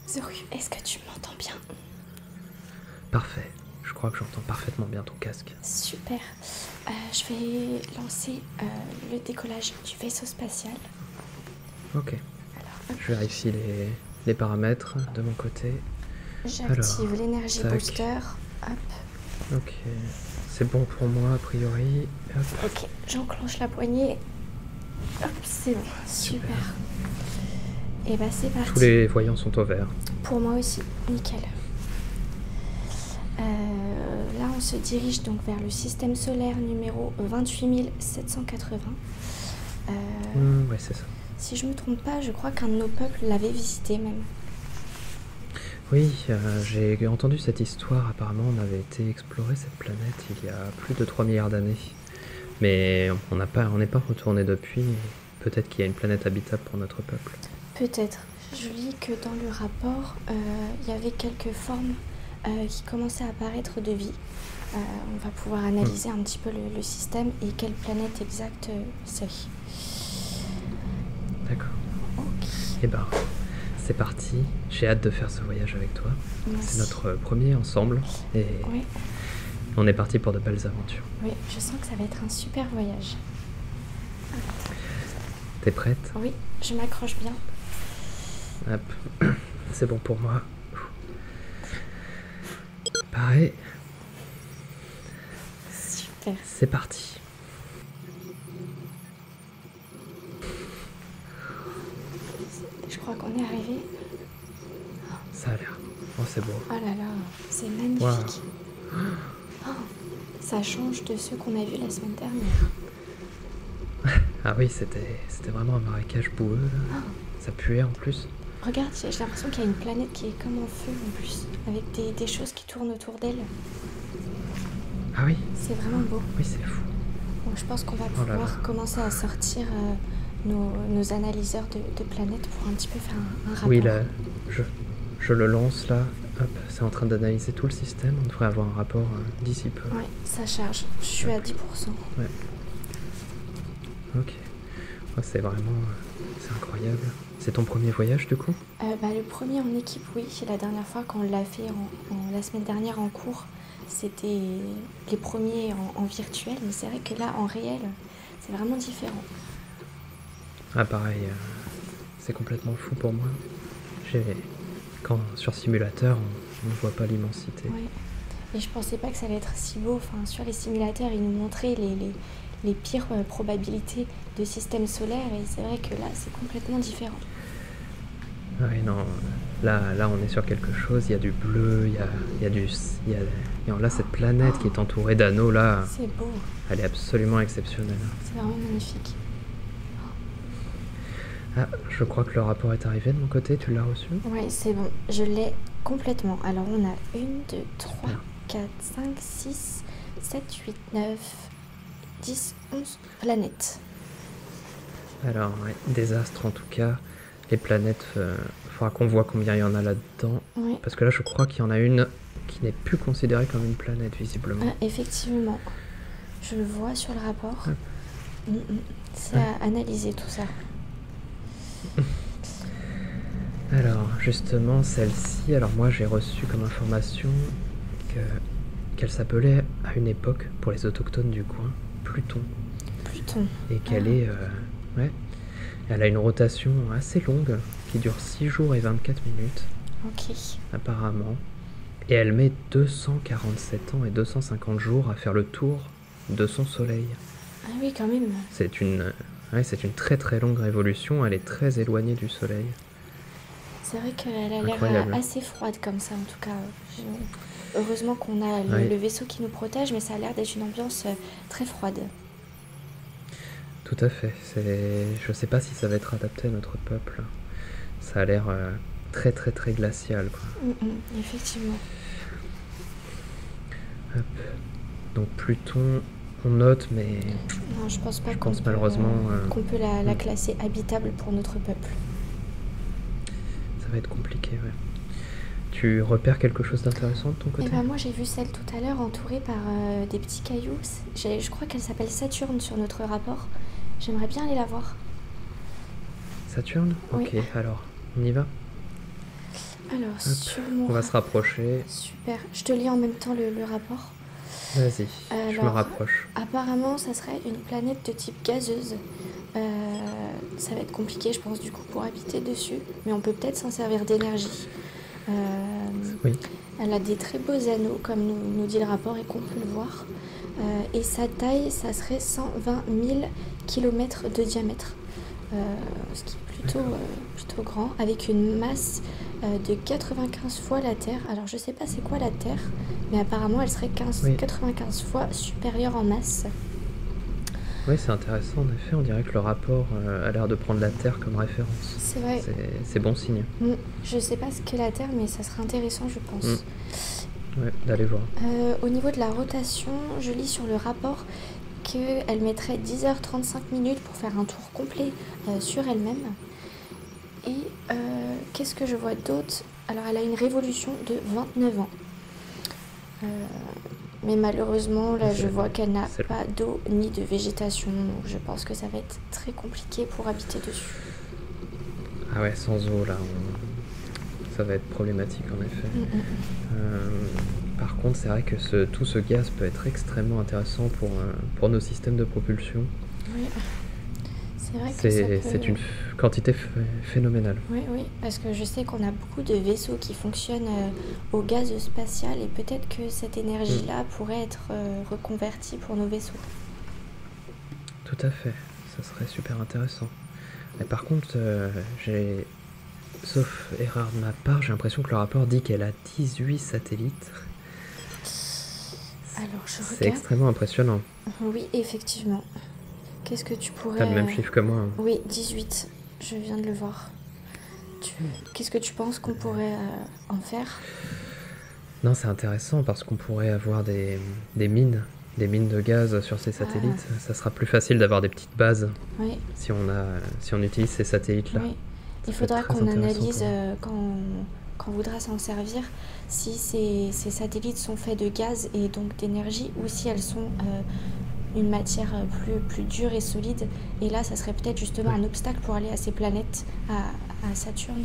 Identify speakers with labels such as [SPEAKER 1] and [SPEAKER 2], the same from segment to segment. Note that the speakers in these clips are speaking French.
[SPEAKER 1] Zoru, est-ce que tu m'entends bien?
[SPEAKER 2] Parfait. Je crois que j'entends parfaitement bien ton casque.
[SPEAKER 1] Super. Je vais lancer le décollage du vaisseau spatial.
[SPEAKER 2] Ok.
[SPEAKER 1] Alors,
[SPEAKER 2] Je vérifie les paramètres de mon côté.
[SPEAKER 1] j'active l'énergie
[SPEAKER 2] tac.
[SPEAKER 1] booster. Hop.
[SPEAKER 2] Ok. C'est bon pour moi, a priori. Hop.
[SPEAKER 1] Ok, j'enclenche la poignée. Hop, c'est bon. Super. Et bah c'est parti.
[SPEAKER 2] Tous les voyants sont au vert.
[SPEAKER 1] Pour moi aussi, nickel. Là, on se dirige donc vers le système solaire numéro 28 780.
[SPEAKER 2] Ouais, c'est ça.
[SPEAKER 1] Si je me trompe pas, je crois qu'un de nos peuples l'avait visité même.
[SPEAKER 2] Oui, j'ai entendu cette histoire. Apparemment, on avait été explorer cette planète il y a plus de 3 milliards d'années. Mais on n'est pas retourné depuis. Peut-être qu'il y a une planète habitable pour notre peuple.
[SPEAKER 1] Peut-être. Je lis que dans le rapport, il y avait quelques formes qui commençaient à apparaître de vie. On va pouvoir analyser un petit peu le système et quelle planète exacte c'est.
[SPEAKER 2] D'accord.
[SPEAKER 1] Ok.
[SPEAKER 2] Eh ben, c'est parti. J'ai hâte de faire ce voyage avec toi.
[SPEAKER 1] Merci.
[SPEAKER 2] C'est notre premier ensemble. Et
[SPEAKER 1] Oui,
[SPEAKER 2] on est parti pour de belles aventures.
[SPEAKER 1] oui, je sens que ça va être un super voyage.
[SPEAKER 2] T'es prête?
[SPEAKER 1] Oui, je m'accroche bien.
[SPEAKER 2] Hop. C'est bon pour moi. Pareil.
[SPEAKER 1] Super.
[SPEAKER 2] C'est parti.
[SPEAKER 1] Je crois qu'on est arrivé.
[SPEAKER 2] Ça a l'air. Oh, c'est beau.
[SPEAKER 1] Oh là là, c'est magnifique.
[SPEAKER 2] Wow.
[SPEAKER 1] Oh, ça change de ceux qu'on a vus la semaine dernière.
[SPEAKER 2] Ah oui, c'était vraiment un marécage boueux, là. Ça puait en plus.
[SPEAKER 1] Regarde, j'ai l'impression qu'il y a une planète qui est comme en feu en plus, avec des choses qui tournent autour d'elle.
[SPEAKER 2] Ah oui,
[SPEAKER 1] C'est vraiment beau.
[SPEAKER 2] oui, c'est fou.
[SPEAKER 1] Donc je pense qu'on va
[SPEAKER 2] Oh là
[SPEAKER 1] pouvoir
[SPEAKER 2] là.
[SPEAKER 1] commencer à sortir nos analyseurs de planètes pour un petit peu faire un rapport.
[SPEAKER 2] Oui, là, je le lance là. Hop, c'est en train d'analyser tout le système. On devrait avoir un rapport d'ici peu.
[SPEAKER 1] Ouais, ça charge. Je suis à 10%.
[SPEAKER 2] Ouais. Ok. Oh, c'est vraiment... c'est incroyable. C'est ton premier voyage du coup?
[SPEAKER 1] Le premier en équipe, oui. La dernière fois, quand on l'a fait la semaine dernière en cours, c'était les premiers en virtuel. Mais c'est vrai que là, en réel, c'est vraiment différent.
[SPEAKER 2] Ah pareil, c'est complètement fou pour moi. Quand sur simulateur, on ne voit pas l'immensité.
[SPEAKER 1] Ouais. Et je pensais pas que ça allait être si beau. Enfin, sur les simulateurs, ils nous montraient les pires probabilités de système solaire. Et c'est vrai que là, c'est complètement différent.
[SPEAKER 2] Ouais, non, là on est sur quelque chose, il y a du bleu, là cette planète qui est entourée d'anneaux là,
[SPEAKER 1] C'est beau.
[SPEAKER 2] elle est absolument exceptionnelle.
[SPEAKER 1] C'est vraiment magnifique.
[SPEAKER 2] Ah, je crois que le rapport est arrivé de mon côté, tu l'as reçu?
[SPEAKER 1] Ouais, c'est bon. Je l'ai complètement. Alors, on a 1, 2, 3,
[SPEAKER 2] Super.
[SPEAKER 1] 4, 5, 6, 7, 8, 9, 10, 11 planètes.
[SPEAKER 2] Alors, ouais, désastre en tout cas. Les planètes, faudra qu'on voit combien il y en a là-dedans.
[SPEAKER 1] Ouais.
[SPEAKER 2] Parce que là, je crois qu'il y en a une qui n'est plus considérée comme une planète, visiblement.
[SPEAKER 1] Ah, effectivement. Je le vois sur le rapport. C'est
[SPEAKER 2] Ouais.
[SPEAKER 1] à analyser tout ça.
[SPEAKER 2] Alors, justement, celle-ci, alors moi j'ai reçu comme information qu'elle s'appelait à une époque, pour les autochtones du coin, Pluton.
[SPEAKER 1] Pluton.
[SPEAKER 2] Et qu'elle est... ouais, elle a une rotation assez longue, qui dure 6 jours et 24 minutes,
[SPEAKER 1] Ok.
[SPEAKER 2] apparemment. Et elle met 247 ans et 250 jours à faire le tour de son soleil.
[SPEAKER 1] Ah oui, quand même.
[SPEAKER 2] C'est une très très longue révolution, elle est très éloignée du soleil.
[SPEAKER 1] C'est vrai qu'elle a l'air
[SPEAKER 2] Incroyable.
[SPEAKER 1] assez froide comme ça, en tout cas. Heureusement qu'on a
[SPEAKER 2] Ouais.
[SPEAKER 1] le vaisseau qui nous protège, mais ça a l'air d'être une ambiance très froide.
[SPEAKER 2] Tout à fait. Je sais pas si ça va être adapté à notre peuple. Ça a l'air très très très glacial, quoi.
[SPEAKER 1] Effectivement.
[SPEAKER 2] Hop. Donc Pluton, on note, mais
[SPEAKER 1] Non, je pense pas
[SPEAKER 2] je
[SPEAKER 1] qu'on
[SPEAKER 2] pense
[SPEAKER 1] peut,
[SPEAKER 2] malheureusement
[SPEAKER 1] qu'on peut la classer habitable pour notre peuple.
[SPEAKER 2] ça va être compliqué. Ouais. Tu repères quelque chose d'intéressant de ton côté?
[SPEAKER 1] Et ben moi j'ai vu celle tout à l'heure entourée par des petits cailloux. Je crois qu'elle s'appelle Saturne sur notre rapport. J'aimerais bien aller la voir.
[SPEAKER 2] Saturne?
[SPEAKER 1] Oui.
[SPEAKER 2] Ok, alors, on y va?
[SPEAKER 1] Alors,
[SPEAKER 2] Hop,
[SPEAKER 1] sur mon
[SPEAKER 2] on va se rapprocher.
[SPEAKER 1] Super. Je te lis en même temps le rapport.
[SPEAKER 2] Vas-y, je me
[SPEAKER 1] Alors,
[SPEAKER 2] rapproche.
[SPEAKER 1] apparemment, ça serait une planète de type gazeuse. Ça va être compliqué, je pense, du coup, pour habiter dessus. Mais on peut peut-être s'en servir d'énergie. Euh,
[SPEAKER 2] Oui,
[SPEAKER 1] Elle a des très beaux anneaux, comme nous dit le rapport et qu'on peut le voir. Et sa taille, ça serait 120 000 km de diamètre. Ce qui est plutôt grand, avec une masse de 95 fois la Terre. Alors je sais pas c'est quoi la Terre, mais apparemment elle serait
[SPEAKER 2] oui.
[SPEAKER 1] 95 fois supérieure en masse.
[SPEAKER 2] Oui, c'est intéressant, en effet, on dirait que le rapport a l'air de prendre la Terre comme référence.
[SPEAKER 1] C'est vrai.
[SPEAKER 2] C'est bon signe.
[SPEAKER 1] Je sais pas ce qu'est la Terre, mais ça serait intéressant, je pense.
[SPEAKER 2] Ouais, d'aller voir.
[SPEAKER 1] Au niveau de la rotation, je lis sur le rapport qu'elle mettrait 10h35 minutes pour faire un tour complet sur elle-même. Et qu'est-ce que je vois d'autre? Alors elle a une révolution de 29 ans. Mais malheureusement, là, je vois qu'elle n'a pas d'eau ni de végétation. Donc je pense que ça va être très compliqué pour habiter dessus.
[SPEAKER 2] Ah ouais, sans eau, là, ça va être problématique, en effet. Par contre, c'est vrai que tout ce gaz peut être extrêmement intéressant pour nos systèmes de propulsion.
[SPEAKER 1] Oui, c'est vrai que ça peut...
[SPEAKER 2] C'est une quantité phénoménale.
[SPEAKER 1] Oui, parce que je sais qu'on a beaucoup de vaisseaux qui fonctionnent au gaz spatial et peut-être que cette énergie-là pourrait être reconvertie pour nos vaisseaux.
[SPEAKER 2] Tout à fait, ça serait super intéressant. Mais par contre, sauf erreur de ma part, j'ai l'impression que le rapport dit qu'elle a 18 satellites.
[SPEAKER 1] Alors, je regarde.
[SPEAKER 2] C'est extrêmement impressionnant.
[SPEAKER 1] Oui, effectivement. Qu'est-ce que tu pourrais...
[SPEAKER 2] T'as le même chiffre que moi. Hein.
[SPEAKER 1] Oui, 18. Je viens de le voir. Qu'est-ce que tu penses qu'on pourrait en faire?
[SPEAKER 2] Non, c'est intéressant parce qu'on pourrait avoir des mines de gaz sur ces satellites. Ça sera plus facile d'avoir des petites bases si on utilise ces satellites-là.
[SPEAKER 1] Oui. Il faudra qu'on analyse quand on voudra s'en servir si ces satellites sont faits de gaz et donc d'énergie ou si elles sont une matière plus dure et solide. Et là, ça serait peut-être justement un obstacle pour aller à ces planètes, à Saturne.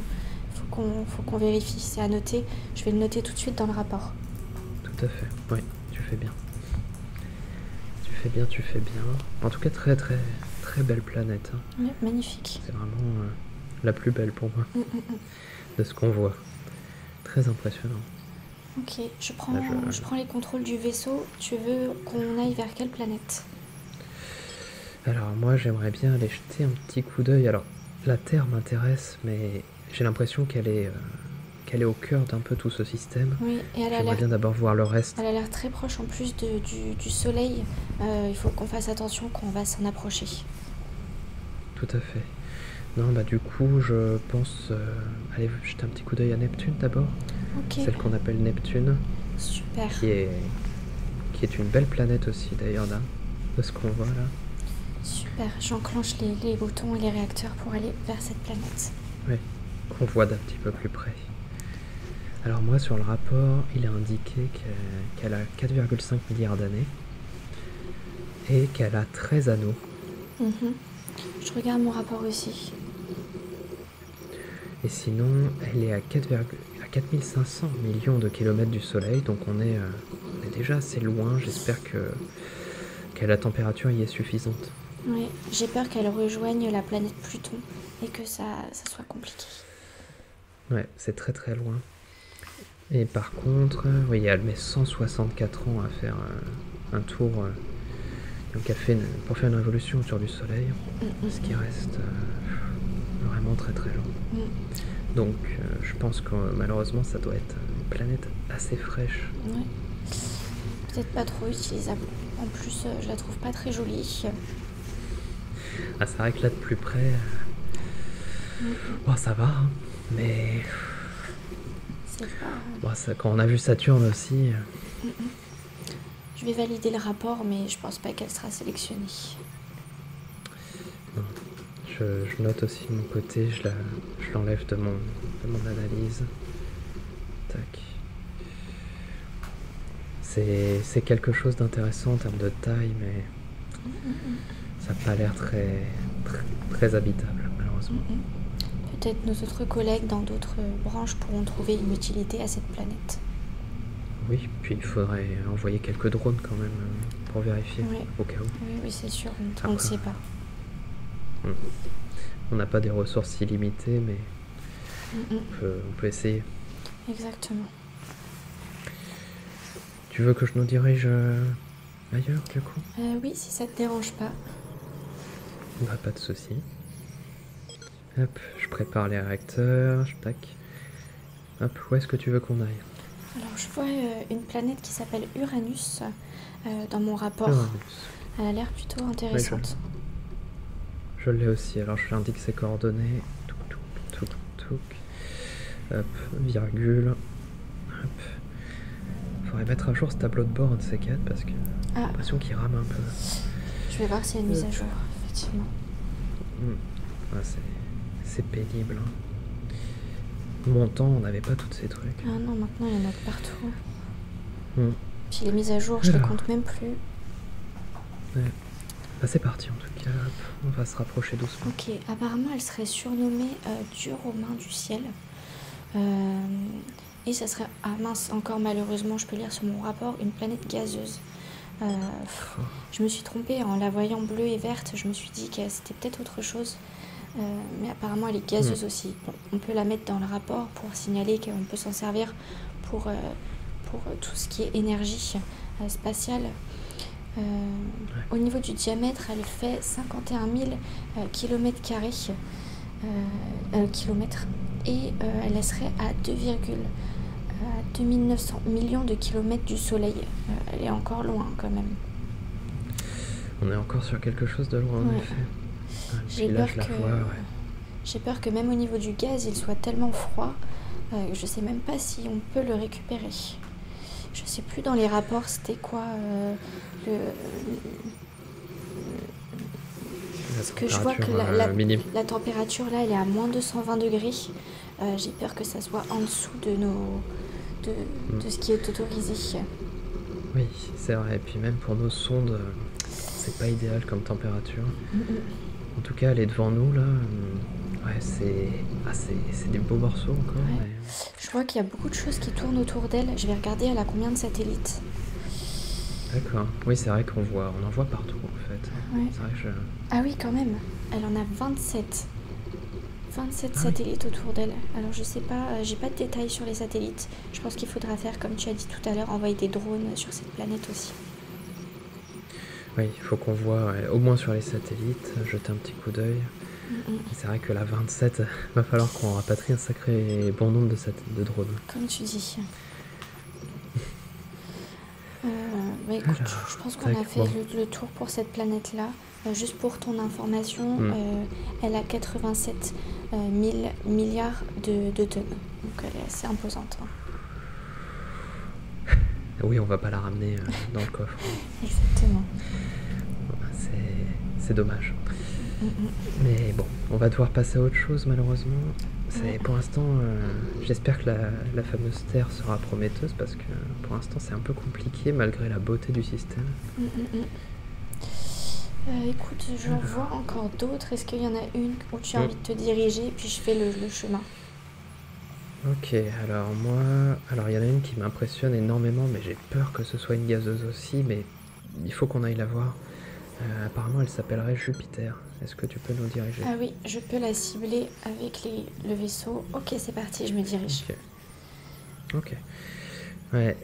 [SPEAKER 1] Faut qu'on vérifie, c'est à noter. Je vais le noter tout de suite dans le rapport.
[SPEAKER 2] Tout à fait, oui, tu fais bien. Tu fais bien. En tout cas, très très très belle planète. Hein.
[SPEAKER 1] Oui, magnifique.
[SPEAKER 2] C'est vraiment la plus belle pour moi de ce qu'on voit. Très impressionnant.
[SPEAKER 1] Ok, je prends les contrôles du vaisseau. Tu veux qu'on aille vers quelle planète?
[SPEAKER 2] Alors moi, j'aimerais bien aller jeter un petit coup d'œil. Alors, la Terre m'intéresse, mais j'ai l'impression qu'elle est au cœur d'un peu tout ce système.
[SPEAKER 1] Oui, et
[SPEAKER 2] j'aimerais bien d'abord voir le reste.
[SPEAKER 1] Elle a l'air très proche en plus du Soleil. Il faut qu'on fasse attention quand on va s'en approcher.
[SPEAKER 2] Tout à fait. Non, bah du coup, je pense aller jeter un petit coup d'œil à Neptune d'abord.
[SPEAKER 1] Ok.
[SPEAKER 2] Celle qu'on appelle Neptune.
[SPEAKER 1] Super.
[SPEAKER 2] Qui est une belle planète aussi d'ailleurs, là, de ce qu'on voit là.
[SPEAKER 1] Super, j'enclenche les boutons et les réacteurs pour aller vers cette planète.
[SPEAKER 2] Oui, qu'on voit d'un petit peu plus près. Alors moi, sur le rapport, il est indiqué qu'elle a 4,5 milliards d'années et qu'elle a 13 anneaux.
[SPEAKER 1] Je regarde mon rapport aussi.
[SPEAKER 2] Et sinon, elle est à 4500 millions de kilomètres du Soleil, donc on est déjà assez loin. J'espère que la température y est suffisante.
[SPEAKER 1] Oui, j'ai peur qu'elle rejoigne la planète Pluton et que ça soit compliqué.
[SPEAKER 2] Ouais, c'est très très loin. Et par contre, oui, elle met 164 ans à faire un tour. Donc pour faire une révolution autour du Soleil, ce qui reste vraiment très très long. Donc je pense que malheureusement ça doit être une planète assez fraîche.
[SPEAKER 1] Ouais. Peut-être pas trop utilisable. En plus, je la trouve pas très jolie.
[SPEAKER 2] Ah, c'est vrai que là de plus près, bon, ça va, hein, mais
[SPEAKER 1] c'est pas...
[SPEAKER 2] bon, quand on a vu Saturne aussi.
[SPEAKER 1] Je vais valider le rapport, mais je pense pas qu'elle sera sélectionnée.
[SPEAKER 2] Non. Je note aussi de mon côté, je l'enlève de mon analyse. Tac. C'est quelque chose d'intéressant en termes de taille, mais ça n'a pas l'air très habitable, malheureusement.
[SPEAKER 1] Peut-être nos autres collègues dans d'autres branches pourront trouver une utilité à cette planète.
[SPEAKER 2] Oui, puis il faudrait envoyer quelques drones quand même pour vérifier,
[SPEAKER 1] Oui.
[SPEAKER 2] au cas où.
[SPEAKER 1] Oui, c'est sûr, on ne sait pas.
[SPEAKER 2] On n'a pas des ressources illimitées, mais on peut essayer.
[SPEAKER 1] Exactement.
[SPEAKER 2] Tu veux que je nous dirige ailleurs, du coup?
[SPEAKER 1] Oui, si ça te dérange pas.
[SPEAKER 2] Bah, pas de souci. Hop, je prépare les réacteurs, tac. Hop, où est-ce que tu veux qu'on aille?
[SPEAKER 1] Alors, je vois une planète qui s'appelle Uranus dans mon rapport.
[SPEAKER 2] Uranus.
[SPEAKER 1] Elle a l'air plutôt intéressante.
[SPEAKER 2] Oui, je l'ai aussi, alors je l'indique ses coordonnées. Touc. Hop, virgule. Hop. Faudrait mettre à jour ce tableau de bord de ces quatre parce que j'ai l'impression qu'il rame un peu.
[SPEAKER 1] Je vais voir s'il y a une mise à jour, effectivement.
[SPEAKER 2] Ah, c'est pénible. Hein. Mon temps, on n'avait pas tous ces trucs.
[SPEAKER 1] Ah non, maintenant il y en a de partout. Puis les mises à jour, je les compte même plus.
[SPEAKER 2] Ouais. Bah, c'est parti en tout cas, hop, on va se rapprocher doucement.
[SPEAKER 1] Ok, apparemment elle serait surnommée Dieu romain du ciel. Et ça serait, ah mince, encore malheureusement, je peux lire sur mon rapport, une planète gazeuse. Je me suis trompée en la voyant bleue et verte, je me suis dit que c'était peut-être autre chose. Mais apparemment elle est gazeuse aussi. Bon, on peut la mettre dans le rapport pour signaler qu'on peut s'en servir pour tout ce qui est énergie spatiale. Au niveau du diamètre, elle fait 51 000 km² kilomètres et elle serait à 2900 millions de kilomètres du Soleil. Elle est encore loin quand même.
[SPEAKER 2] On est encore sur quelque chose de loin en effet.
[SPEAKER 1] J'ai peur que même au niveau du gaz, il soit tellement froid, je sais même pas si on peut le récupérer. Je sais plus dans les rapports c'était quoi parce que je vois que la température là elle est à moins 220 degrés. J'ai peur que ça soit en dessous de ce qui est autorisé.
[SPEAKER 2] Oui, c'est vrai. Et puis même pour nos sondes, c'est pas idéal comme température. En tout cas, elle est devant nous là. Ouais, c'est des beaux morceaux encore.
[SPEAKER 1] Ouais.
[SPEAKER 2] Mais...
[SPEAKER 1] Je vois qu'il y a beaucoup de choses qui tournent autour d'elle. Je vais regarder, elle a combien de satellites.
[SPEAKER 2] D'accord. Oui, c'est vrai on en voit partout en fait.
[SPEAKER 1] Ouais.
[SPEAKER 2] C'est vrai que
[SPEAKER 1] Ah oui, quand même. Elle en a 27. 27 satellites autour d'elle. Alors je sais pas, j'ai pas de détails sur les satellites. Je pense qu'il faudra faire, comme tu as dit tout à l'heure, envoyer des drones sur cette planète aussi.
[SPEAKER 2] Oui, il faut qu'on voit au moins sur les satellites, jeter un petit coup d'œil. C'est vrai que la 27, va falloir qu'on rapatrie un sacré bon nombre de drones.
[SPEAKER 1] Comme tu dis. Bah écoute, je pense qu'on a fait le tour pour cette planète-là. Juste pour ton information, elle a 87 000 milliards de tonnes. Donc elle est assez imposante. Hein.
[SPEAKER 2] Oui, on va pas la ramener dans le coffre.
[SPEAKER 1] Exactement.
[SPEAKER 2] C'est dommage. Mais bon, on va devoir passer à autre chose malheureusement. Pour l'instant, j'espère que la fameuse Terre sera prometteuse parce que pour l'instant c'est un peu compliqué malgré la beauté du système.
[SPEAKER 1] Écoute, j'en vois encore d'autres. Est-ce qu'il y en a une où tu as envie de te diriger puis je fais le chemin?
[SPEAKER 2] Ok, alors il y en a une qui m'impressionne énormément mais j'ai peur que ce soit une gazeuse aussi, mais il faut qu'on aille la voir. Apparemment elle s'appellerait Jupiter. Est-ce que tu peux nous diriger?
[SPEAKER 1] Ah oui, je peux la cibler avec le vaisseau. Ok, c'est parti, je me dirige.
[SPEAKER 2] Ok. Ouais,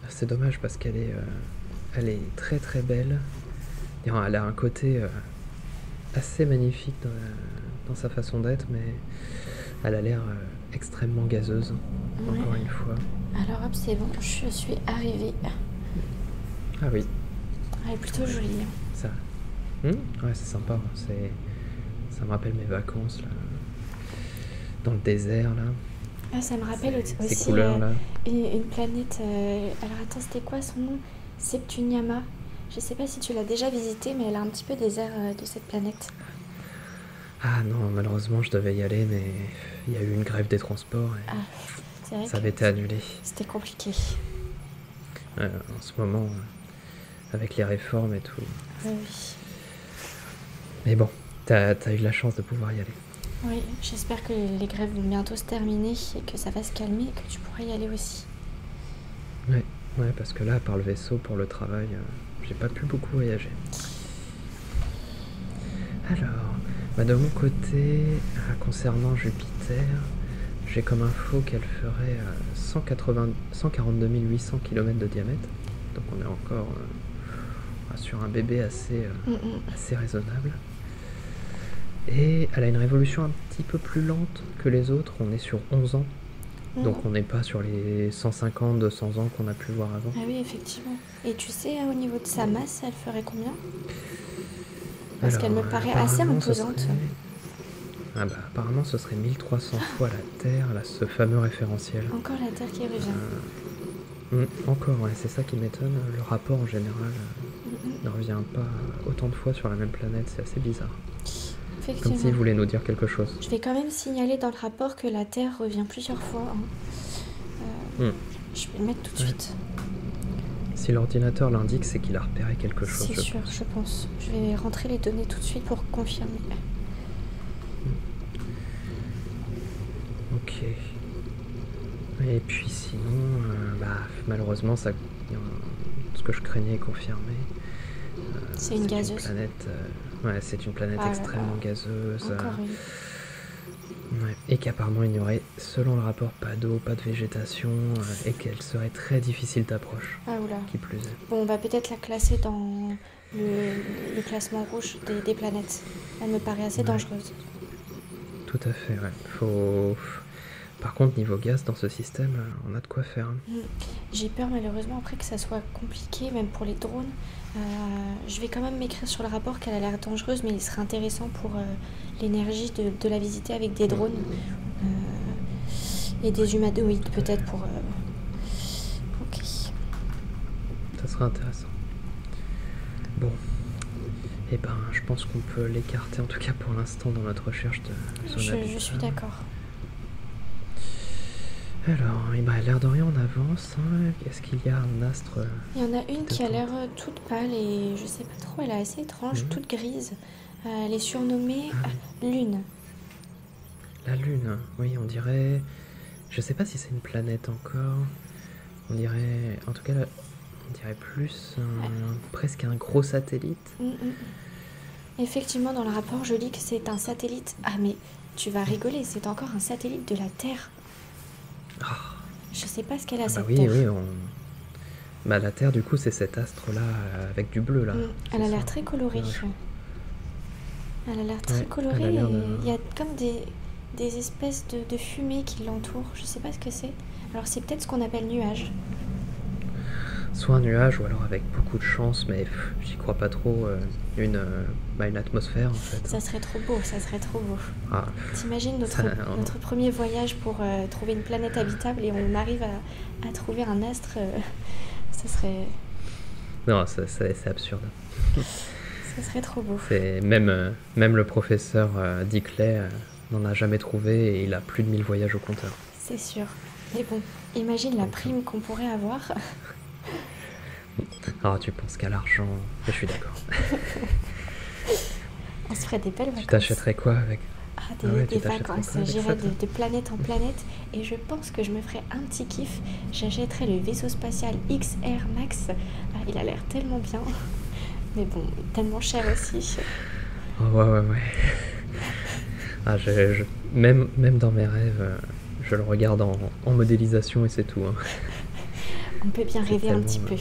[SPEAKER 2] c'est dommage parce qu'elle elle est très très belle. Elle a un côté assez magnifique dans sa façon d'être, mais elle a l'air extrêmement gazeuse, encore une fois.
[SPEAKER 1] Alors hop, c'est bon, je suis arrivée.
[SPEAKER 2] Ah oui.
[SPEAKER 1] Elle est plutôt jolie.
[SPEAKER 2] Ça. Ouais, c'est sympa. Ça me rappelle mes vacances là, dans le désert là.
[SPEAKER 1] Ah, ça me rappelle aussi
[SPEAKER 2] ces couleurs là.
[SPEAKER 1] Une planète. Alors attends, c'était quoi son nom? Septuniama. Je sais pas si tu l'as déjà visitée, mais elle a un petit peu des airs de cette planète.
[SPEAKER 2] Ah non, malheureusement je devais y aller, mais il y a eu une grève des transports et
[SPEAKER 1] c'est vrai
[SPEAKER 2] ça avait été annulé.
[SPEAKER 1] C'était compliqué.
[SPEAKER 2] En ce moment, avec les réformes et tout.
[SPEAKER 1] Oui.
[SPEAKER 2] Mais bon, t'as eu de la chance de pouvoir y aller.
[SPEAKER 1] Oui, j'espère que les grèves vont bientôt se terminer et que ça va se calmer et que tu pourras y aller aussi.
[SPEAKER 2] Ouais, parce que là, par le vaisseau pour le travail, j'ai pas pu beaucoup voyager. Alors, de mon côté, concernant Jupiter, j'ai comme info qu'elle ferait 142 800 km de diamètre. Donc on est encore sur un bébé assez raisonnable. Et elle a une révolution un petit peu plus lente que les autres, on est sur 11 ans. Donc on n'est pas sur les 150, 200 ans qu'on a pu voir avant.
[SPEAKER 1] Ah oui, effectivement. Et tu sais, au niveau de sa masse, elle ferait combien? Parce qu'elle me paraît assez imposante.
[SPEAKER 2] Apparemment, ce serait 1300 fois la Terre, là, ce fameux référentiel.
[SPEAKER 1] Encore la Terre qui revient.
[SPEAKER 2] Encore, ouais, c'est ça qui m'étonne. Le rapport en général ne revient pas autant de fois sur la même planète, c'est assez bizarre. Comme s'il voulait nous dire quelque chose.
[SPEAKER 1] Je vais quand même signaler dans le rapport que la Terre revient plusieurs fois. Je vais le mettre tout de suite.
[SPEAKER 2] Si l'ordinateur l'indique, c'est qu'il a repéré quelque chose.
[SPEAKER 1] C'est sûr, je pense. Je vais rentrer les données tout de suite pour confirmer.
[SPEAKER 2] Ok. Et puis sinon, malheureusement, ce que je craignais est confirmé.
[SPEAKER 1] C'est une gazeuse.
[SPEAKER 2] C'est une planète extrêmement gazeuse.
[SPEAKER 1] Encore une.
[SPEAKER 2] Et qu'apparemment il n'y aurait, selon le rapport, pas d'eau, pas de végétation, et qu'elle serait très difficile d'approche.
[SPEAKER 1] Ah oula.
[SPEAKER 2] Qui plus est.
[SPEAKER 1] Bon, on va peut-être la classer dans le classement rouge des planètes. Elle me paraît assez dangereuse.
[SPEAKER 2] Tout à fait, ouais. Par contre, niveau gaz, dans ce système, on a de quoi faire.
[SPEAKER 1] J'ai peur malheureusement après que ça soit compliqué, même pour les drones. Je vais quand même m'écrire sur le rapport qu'elle a l'air dangereuse, mais il serait intéressant pour l'énergie de la visiter avec des drones et des humanoïdes peut-être pour... Ok.
[SPEAKER 2] Ça serait intéressant. Bon. Je pense qu'on peut l'écarter, en tout cas pour l'instant, dans notre recherche de zone habitable.
[SPEAKER 1] Je suis d'accord.
[SPEAKER 2] Alors, l'air de rien, on avance. Est-ce qu'il y a un astre?
[SPEAKER 1] Il y en a une qui a l'air toute pâle et je sais pas trop, elle est assez étrange, toute grise. Elle est surnommée Lune.
[SPEAKER 2] La Lune, oui, on dirait... Je sais pas si c'est une planète encore. On dirait... En tout cas, on dirait plus presque un gros satellite.
[SPEAKER 1] Effectivement, dans le rapport, je lis que c'est un satellite. Ah, mais tu vas rigoler, c'est encore un satellite de la Terre. Je sais pas ce qu'elle a, cette Terre.
[SPEAKER 2] Oui, la Terre, du coup, c'est cet astre-là, avec du bleu, là.
[SPEAKER 1] Elle a l'air très colorée. Elle a l'air très colorée et il y a comme des espèces de fumée qui l'entourent. Je sais pas ce que c'est. Alors, c'est peut-être ce qu'on appelle nuage.
[SPEAKER 2] Soit un nuage, ou alors avec beaucoup de chance, mais j'y crois pas trop, une atmosphère, en fait.
[SPEAKER 1] Ça serait trop beau, ça serait trop beau. T'imagines notre premier voyage pour trouver une planète habitable et on arrive à trouver un astre, ça serait...
[SPEAKER 2] Non, c'est absurde.
[SPEAKER 1] Ça serait trop beau.
[SPEAKER 2] Même le professeur Dickley n'en a jamais trouvé et il a plus de 1000 voyages au compteur.
[SPEAKER 1] C'est sûr. Mais bon, imagine la prime qu'on pourrait avoir...
[SPEAKER 2] Tu penses qu'à l'argent, je suis d'accord.
[SPEAKER 1] On se ferait des belles vacances.
[SPEAKER 2] Tu t'achèterais quoi avec?
[SPEAKER 1] Des vacances. J'irais de planète en planète et je pense que je me ferais un petit kiff. J'achèterais le vaisseau spatial XR Max. Il a l'air tellement bien. Mais bon, tellement cher aussi.
[SPEAKER 2] Ouais. Même dans mes rêves, je le regarde en modélisation et c'est tout.
[SPEAKER 1] On peut bien rêver un petit peu.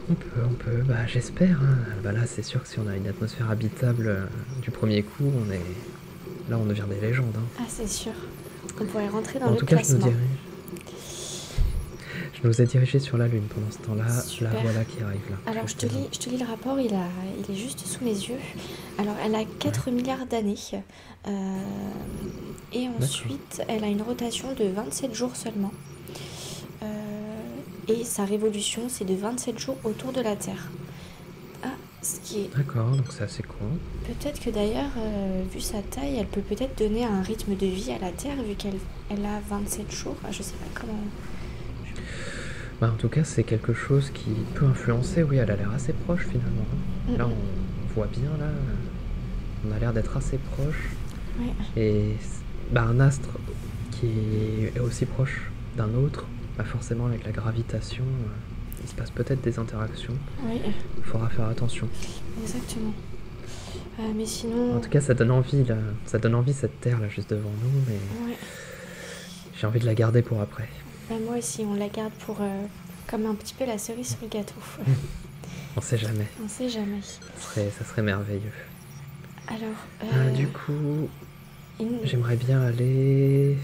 [SPEAKER 2] On peut, j'espère. Là, c'est sûr que si on a une atmosphère habitable du premier coup, on devient des légendes.
[SPEAKER 1] Ah, c'est sûr. On pourrait rentrer dans le classement.
[SPEAKER 2] En tout cas, je nous ai dirigés sur la Lune pendant ce temps-là.
[SPEAKER 1] Super.
[SPEAKER 2] La voilà qui arrive là.
[SPEAKER 1] Alors, je te lis le rapport, il est juste sous mes yeux. Alors, elle a 4 milliards d'années. Et ensuite, elle a une rotation de 27 jours seulement. Et sa révolution, c'est de 27 jours autour de la Terre. Ce qui est...
[SPEAKER 2] D'accord, donc c'est assez court.
[SPEAKER 1] Peut-être que d'ailleurs, vu sa taille, elle peut peut-être donner un rythme de vie à la Terre, vu qu'elle a 27 jours. Je sais pas comment...
[SPEAKER 2] Bah, en tout cas, c'est quelque chose qui peut influencer. Oui, elle a l'air assez proche finalement, hein. Là,
[SPEAKER 1] Mm,
[SPEAKER 2] on voit bien, là, on a l'air d'être assez proche.
[SPEAKER 1] ouais,
[SPEAKER 2] Et bah, un astre qui est aussi proche d'un autre, bah forcément avec la gravitation, il se passe peut-être des interactions.
[SPEAKER 1] oui,
[SPEAKER 2] Il faudra faire attention.
[SPEAKER 1] exactement. Mais
[SPEAKER 2] En
[SPEAKER 1] sinon,
[SPEAKER 2] tout cas, ça donne envie, là. Ça donne envie cette terre là juste devant nous, mais
[SPEAKER 1] ouais.
[SPEAKER 2] j'ai envie de la garder pour après.
[SPEAKER 1] Bah, moi aussi, on la garde pour comme un petit peu la cerise sur le gâteau.
[SPEAKER 2] On sait jamais.
[SPEAKER 1] On sait jamais.
[SPEAKER 2] Ça serait merveilleux.
[SPEAKER 1] Alors,
[SPEAKER 2] Du coup,
[SPEAKER 1] une-
[SPEAKER 2] j'aimerais bien aller.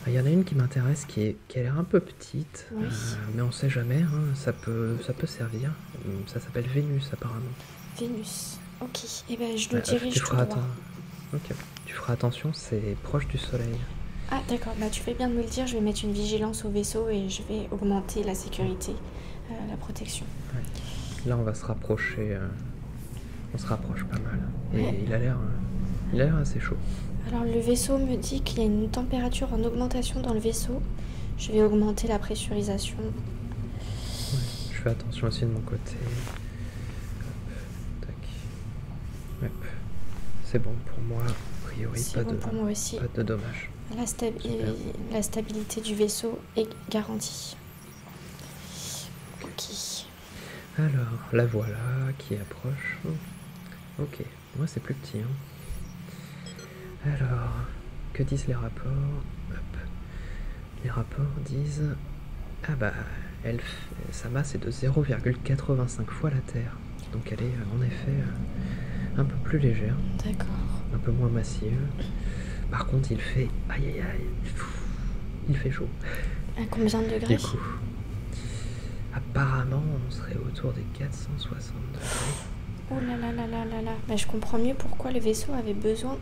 [SPEAKER 2] Il y en a une qui m'intéresse qui a l'air un peu petite,
[SPEAKER 1] oui,
[SPEAKER 2] mais on sait jamais, hein, ça peut servir. Ça s'appelle Vénus apparemment.
[SPEAKER 1] Vénus. Ok, et ben je le
[SPEAKER 2] Ouais,
[SPEAKER 1] dirige tout droit.
[SPEAKER 2] Ok. Tu feras attention, c'est proche du soleil.
[SPEAKER 1] Ah d'accord, bah tu fais bien de me le dire, je vais mettre une vigilance au vaisseau et je vais augmenter la sécurité, la protection.
[SPEAKER 2] Ouais. Là, on va se rapprocher. On se rapproche pas mal. Et
[SPEAKER 1] Ouais.
[SPEAKER 2] il a l'air assez chaud.
[SPEAKER 1] Alors le vaisseau me dit qu'il y a une température en augmentation dans le vaisseau. Je vais augmenter la pressurisation.
[SPEAKER 2] Ouais. Je fais attention aussi de mon côté. Hop, tac. Hop. C'est bon pour moi. A priori,
[SPEAKER 1] C'est bon pour moi aussi.
[SPEAKER 2] pas de dommages. Super.
[SPEAKER 1] La stabilité du vaisseau est garantie. Ok.
[SPEAKER 2] Alors, la voilà qui approche. Oh. Ok, moi c'est plus petit. Hein. Alors, que disent les rapports? Hop. Les rapports disent... Ah bah, sa masse est de 0,85 fois la Terre. Donc elle est en effet un peu plus légère,
[SPEAKER 1] D'accord.
[SPEAKER 2] un peu moins massive. Par contre, il fait... Aïe aïe aïe. Il fait chaud.
[SPEAKER 1] À combien de degrés?
[SPEAKER 2] Du coup, apparemment, on serait autour des 460 degrés.
[SPEAKER 1] Oh là là là là là là. Bah, je comprends mieux pourquoi le vaisseau avait besoin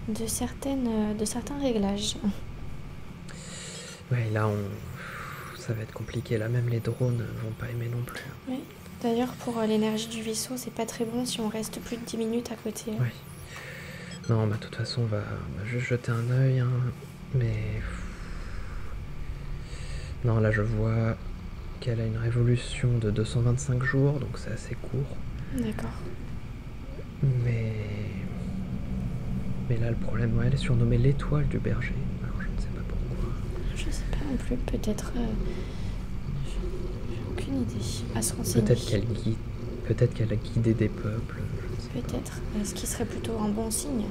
[SPEAKER 1] de certains réglages.
[SPEAKER 2] Ouais, là, ça va être compliqué. Là, même les drones vont pas aimer non plus.
[SPEAKER 1] Oui. D'ailleurs, pour l'énergie du vaisseau, c'est pas très bon si on reste plus de 10 minutes à côté.
[SPEAKER 2] Ouais. Non, bah, de toute façon, on va juste jeter un œil. Hein. Mais... Non, là, je vois qu'elle a une révolution de 225 jours, donc c'est assez court.
[SPEAKER 1] D'accord.
[SPEAKER 2] Mais là, le problème, ouais, elle est surnommée l'étoile du berger. Alors, je ne sais pas pourquoi.
[SPEAKER 1] Je sais pas non plus, peut-être... j'ai aucune idée. À se renseigner.
[SPEAKER 2] Peut-être qu'elle a guidé des peuples, je ne sais pas.
[SPEAKER 1] Peut-être. Ce qui serait plutôt un bon signe.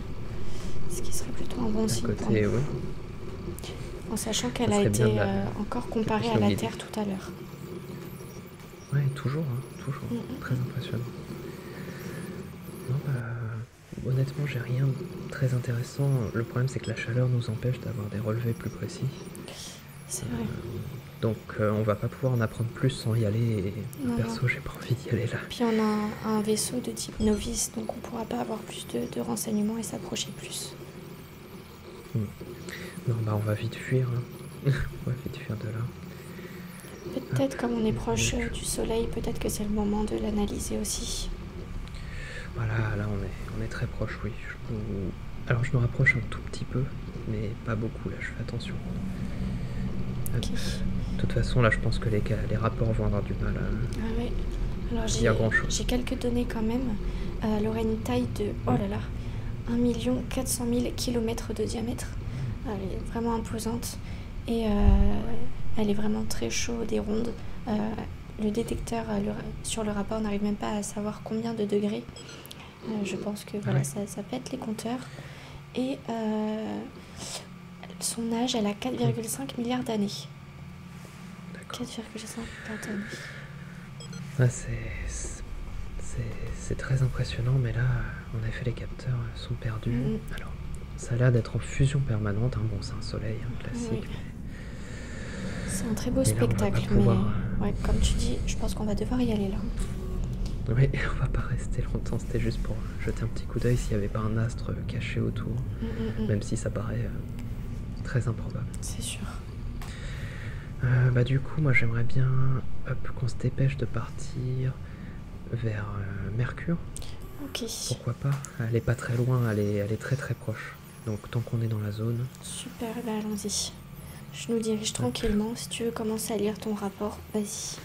[SPEAKER 1] Ce qui serait plutôt un bon signe pour nous.
[SPEAKER 2] Oui.
[SPEAKER 1] En sachant qu'elle
[SPEAKER 2] Ça
[SPEAKER 1] a
[SPEAKER 2] serait
[SPEAKER 1] été
[SPEAKER 2] bien
[SPEAKER 1] encore comparée à la Terre tout à l'heure.
[SPEAKER 2] Ouais, toujours, hein, toujours. Très impressionnant. Non, bah, honnêtement, j'ai rien de très intéressant. Le problème, c'est que la chaleur nous empêche d'avoir des relevés plus précis.
[SPEAKER 1] C'est vrai.
[SPEAKER 2] Donc, on va pas pouvoir en apprendre plus sans y aller. Et
[SPEAKER 1] Non,
[SPEAKER 2] perso, j'ai pas envie d'y aller là.
[SPEAKER 1] Puis on a un vaisseau de type novice, donc on pourra pas avoir plus de renseignements et s'approcher plus.
[SPEAKER 2] Non, bah, on va vite fuir. Hein. On va vite fuir de là.
[SPEAKER 1] Peut-être comme on est proche du soleil, peut-être que c'est le moment de l'analyser aussi.
[SPEAKER 2] Voilà, là on est très proche, oui. Alors je me rapproche un tout petit peu, mais pas beaucoup, là je fais attention.
[SPEAKER 1] Ok.
[SPEAKER 2] De toute façon, là je pense que les rapports vont avoir du mal à
[SPEAKER 1] Ah ouais. Alors
[SPEAKER 2] dire grand-chose.
[SPEAKER 1] j'ai quelques données quand même. Elle aurait une taille de, oh là là, 1 400 000 km de diamètre. Elle est vraiment imposante. Et elle est vraiment très chaude et ronde. Le détecteur sur le rapport n'arrive même pas à savoir combien de degrés. Je pense que voilà, ça pète les compteurs. Et son âge, elle a 4,5 milliards d'années. 4,5 milliards d'années.
[SPEAKER 2] Ah, c'est très impressionnant, mais là, en effet, les capteurs sont perdus. Alors, ça a l'air d'être en fusion permanente. Hein. Bon, c'est un soleil classique.
[SPEAKER 1] Oui. C'est un très beau spectacle, mais ouais, comme tu dis, je pense qu'on va devoir y aller là.
[SPEAKER 2] Oui, on va pas rester longtemps, c'était juste pour jeter un petit coup d'œil s'il n'y avait pas un astre caché autour, même si ça paraît très improbable.
[SPEAKER 1] C'est sûr.
[SPEAKER 2] Bah du coup, moi j'aimerais bien qu'on se dépêche de partir vers Mercure.
[SPEAKER 1] Ok.
[SPEAKER 2] Pourquoi pas? Elle est pas très loin, elle est très très proche. Donc tant qu'on est dans la zone...
[SPEAKER 1] Super, bah allons-y. Je nous dirige tranquillement. Si tu veux commencer à lire ton rapport, vas-y.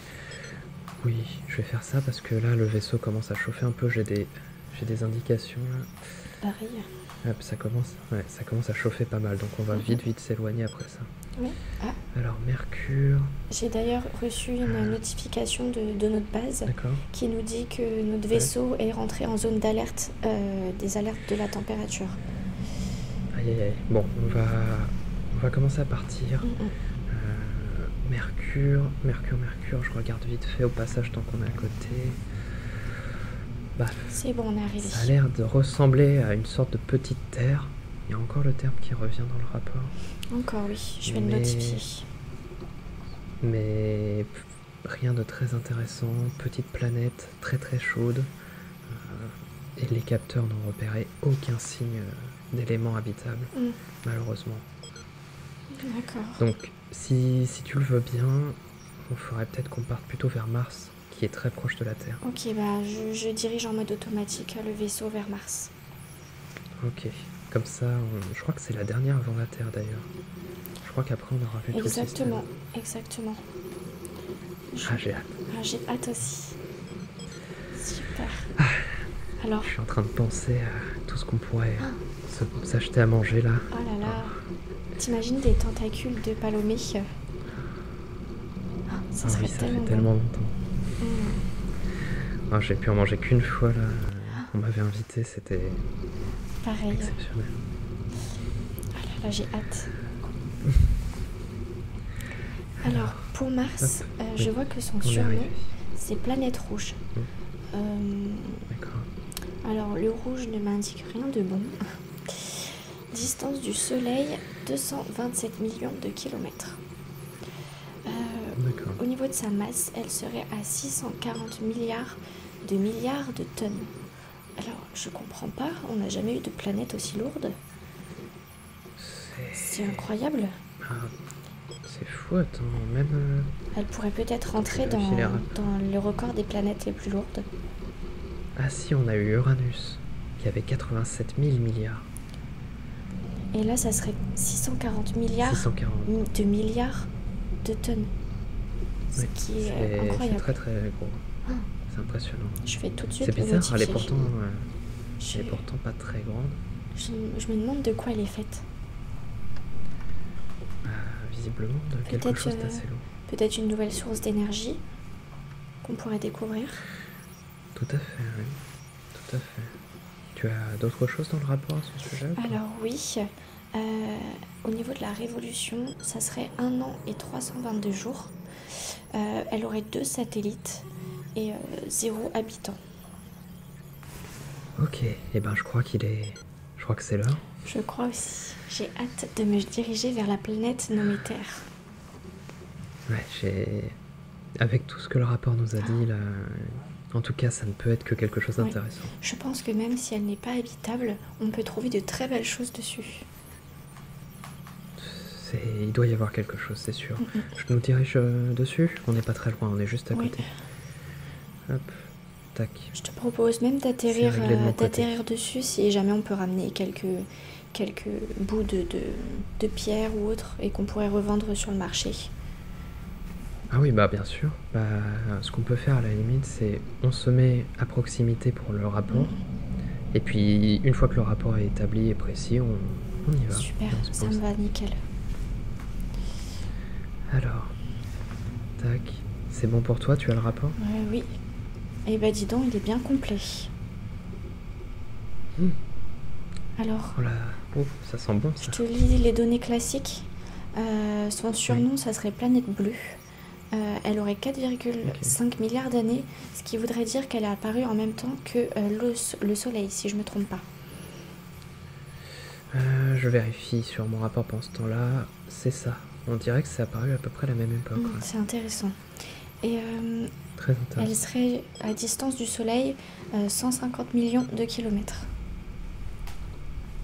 [SPEAKER 2] Oui, je vais faire ça parce que là, le vaisseau commence à chauffer un peu. J'ai des indications là.
[SPEAKER 1] Pareil.
[SPEAKER 2] Hop, ça commence à chauffer pas mal. Donc on va vite s'éloigner après ça.
[SPEAKER 1] Oui. Ah.
[SPEAKER 2] Alors, Mercure.
[SPEAKER 1] J'ai d'ailleurs reçu une notification de notre base qui nous dit que notre vaisseau est rentré en zone d'alerte, des alertes de la température.
[SPEAKER 2] Aïe aïe aïe. Bon, on va commencer à partir. Mercure, je regarde vite fait au passage tant qu'on est à côté. Bah,
[SPEAKER 1] c'est bon, on est arrivé.
[SPEAKER 2] Ça a l'air de ressembler à une sorte de petite terre. Il y a encore le terme qui revient dans le rapport.
[SPEAKER 1] Encore oui, je vais le notifier.
[SPEAKER 2] Mais rien de très intéressant. Petite planète très chaude. Et les capteurs n'ont repéré aucun signe d'élément habitable, malheureusement.
[SPEAKER 1] D'accord.
[SPEAKER 2] Donc, si tu le veux bien, on ferait peut-être qu'on parte plutôt vers Mars, qui est très proche de la Terre.
[SPEAKER 1] Ok, bah je dirige en mode automatique le vaisseau vers Mars.
[SPEAKER 2] Ok, comme ça, je crois que c'est la dernière avant la Terre d'ailleurs. Je crois qu'après on aura vu tout le système.
[SPEAKER 1] Exactement.
[SPEAKER 2] J'ai hâte.
[SPEAKER 1] J'ai hâte aussi. Super. Alors,
[SPEAKER 2] je suis en train de penser à tout ce qu'on pourrait s'acheter à manger là.
[SPEAKER 1] Oh là là. T'imagines des tentacules de Palomé? Ça serait
[SPEAKER 2] ça fait tellement longtemps. J'ai pu en manger qu'une fois là. On m'avait invité, c'était
[SPEAKER 1] pareil.
[SPEAKER 2] Exceptionnel.
[SPEAKER 1] Oh là, j'ai hâte. Alors, pour Mars, je vois que son surnom, c'est Planète Rouge.
[SPEAKER 2] D'accord.
[SPEAKER 1] Alors, le rouge ne m'indique rien de bon. Distance du Soleil, 227 millions de kilomètres. Au niveau de sa masse, elle serait à 640 milliards de tonnes. Alors, je comprends pas, on n'a jamais eu de planète aussi lourde. C'est incroyable.
[SPEAKER 2] C'est fou, attends, même...
[SPEAKER 1] Elle pourrait peut-être rentrer dans le record des planètes les plus lourdes.
[SPEAKER 2] Ah si, on a eu Uranus, qui avait 87 000 milliards.
[SPEAKER 1] Et là, ça serait 640 milliards de milliards de tonnes. Ce qui est incroyable.
[SPEAKER 2] C'est très gros. C'est impressionnant.
[SPEAKER 1] Je fais tout de suite.
[SPEAKER 2] C'est bizarre, elle est pourtant pas très grande.
[SPEAKER 1] Je me demande de quoi elle est faite.
[SPEAKER 2] Visiblement de quelque chose d'assez lourd.
[SPEAKER 1] Peut-être une nouvelle source d'énergie qu'on pourrait découvrir.
[SPEAKER 2] Tout à fait, oui. Tout à fait. Tu as d'autres choses dans le rapport à ce sujet?
[SPEAKER 1] Alors oui, au niveau de la révolution, ça serait 1 an et 322 jours. Elle aurait 2 satellites et 0 habitant.
[SPEAKER 2] Ok, et ben je crois que c'est l'heure.
[SPEAKER 1] Je crois aussi. J'ai hâte de me diriger vers la planète nommée Terre.
[SPEAKER 2] Ouais, avec tout ce que le rapport nous a dit là, en tout cas ça ne peut être que quelque chose d'intéressant.
[SPEAKER 1] Je pense que même si elle n'est pas habitable, on peut trouver de très belles choses dessus.
[SPEAKER 2] Il doit y avoir quelque chose, c'est sûr. Je nous dirige dessus, on n'est pas très loin, on est juste à côté. Hop, tac.
[SPEAKER 1] Je te propose même d'atterrir dessus si jamais on peut ramener quelques bouts de pierre ou autre et qu'on pourrait revendre sur le marché.
[SPEAKER 2] Ah oui, bah bien sûr. Ce qu'on peut faire à la limite, c'est on se met à proximité pour le rapport. Et puis une fois que le rapport est établi et précis, on y va.
[SPEAKER 1] Super, ça me va nickel.
[SPEAKER 2] Alors, tac, c'est bon pour toi, tu as le rapport?
[SPEAKER 1] Oui. Et bah dis donc, il est bien complet. Alors,
[SPEAKER 2] ça sent bon ça.
[SPEAKER 1] Je te lis les données classiques. Son surnom, ça serait Planète Bleue. Elle aurait 4,5 milliards d'années, ce qui voudrait dire qu'elle est apparue en même temps que le Soleil, si je ne me trompe pas.
[SPEAKER 2] Je vérifie sur mon rapport pendant ce temps-là. C'est ça. On dirait que c'est apparu à peu près à la même époque.
[SPEAKER 1] C'est intéressant. Et
[SPEAKER 2] très intéressant.
[SPEAKER 1] Elle serait à distance du Soleil 150 millions de kilomètres.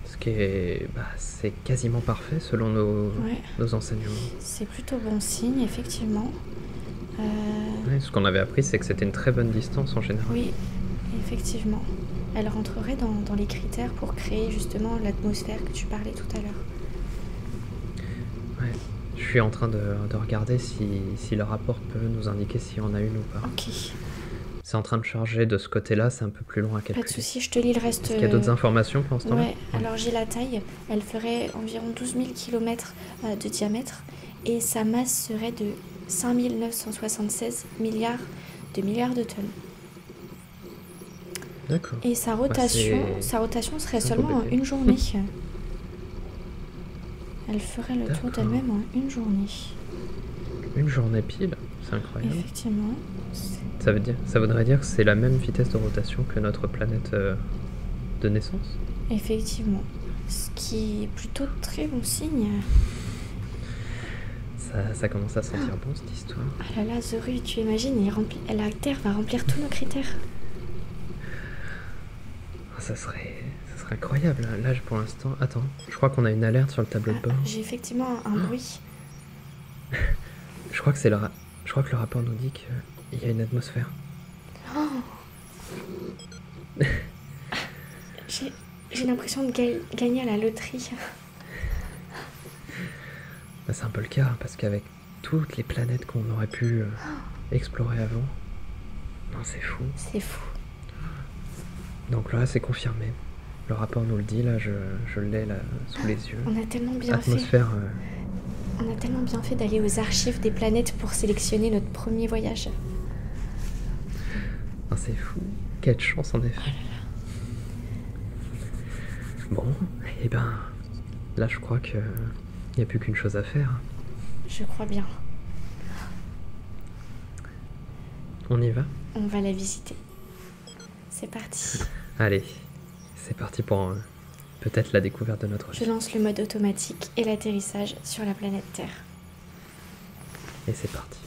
[SPEAKER 2] Ce qui est, c'est quasiment parfait selon nos enseignements.
[SPEAKER 1] C'est plutôt bon signe, effectivement.
[SPEAKER 2] Ce qu'on avait appris, c'est que c'était une très bonne distance en général.
[SPEAKER 1] Oui, effectivement. Elle rentrerait dans les critères pour créer justement l'atmosphère que tu parlais tout à l'heure.
[SPEAKER 2] Ouais, je suis en train de regarder si le rapport peut nous indiquer s'il y en a une ou pas.
[SPEAKER 1] Ok,
[SPEAKER 2] C'est en train de charger de ce côté-là, c'est un peu plus long à
[SPEAKER 1] pas de
[SPEAKER 2] calculer.
[SPEAKER 1] souci, je te lis le reste.
[SPEAKER 2] Est-ce qu'il y a d'autres informations pour l'instant?
[SPEAKER 1] Ouais, alors j'ai la taille, elle ferait environ 12 000 km de diamètre et sa masse serait de 5 976 milliards de tonnes.
[SPEAKER 2] D'accord.
[SPEAKER 1] Et sa rotation serait
[SPEAKER 2] c'est un beau
[SPEAKER 1] seulement en
[SPEAKER 2] bébé.
[SPEAKER 1] une journée. Elle ferait le tour
[SPEAKER 2] D'accord.
[SPEAKER 1] d'elle-même en une journée.
[SPEAKER 2] Une journée pile, c'est incroyable.
[SPEAKER 1] Effectivement.
[SPEAKER 2] Ça voudrait dire que c'est la même vitesse de rotation que notre planète de naissance?
[SPEAKER 1] Effectivement. Ce qui est plutôt très bon signe.
[SPEAKER 2] Ça commence à sentir bon cette histoire.
[SPEAKER 1] Ah là là, Zoru, tu imagines, la Terre va remplir tous nos critères.
[SPEAKER 2] Ah, ça serait incroyable. Là, pour l'instant... Attends, je crois qu'on a une alerte sur le tableau de bord.
[SPEAKER 1] J'ai effectivement un bruit.
[SPEAKER 2] Je crois que le rapport nous dit qu'il y a une atmosphère.
[SPEAKER 1] J'ai l'impression de gagner à la loterie.
[SPEAKER 2] Bah, c'est un peu le cas, parce qu'avec toutes les planètes qu'on aurait pu explorer avant... Non, c'est fou.
[SPEAKER 1] C'est fou.
[SPEAKER 2] Donc là, c'est confirmé. Le rapport nous le dit, là, je l'ai là sous les yeux.
[SPEAKER 1] On a tellement bien
[SPEAKER 2] Atmosphère...
[SPEAKER 1] On a tellement bien fait d'aller aux archives des planètes pour sélectionner notre premier voyage.
[SPEAKER 2] Ah, c'est fou. Quelle chance en effet. Bon, et ben... Là, je crois que... Il n'y a plus qu'une chose à faire.
[SPEAKER 1] Je crois bien.
[SPEAKER 2] On y va?
[SPEAKER 1] On va la visiter. C'est parti.
[SPEAKER 2] Allez, c'est parti pour peut-être la découverte de notre
[SPEAKER 1] Je
[SPEAKER 2] vie.
[SPEAKER 1] lance le mode automatique et l'atterrissage sur la planète Terre.
[SPEAKER 2] Et c'est parti.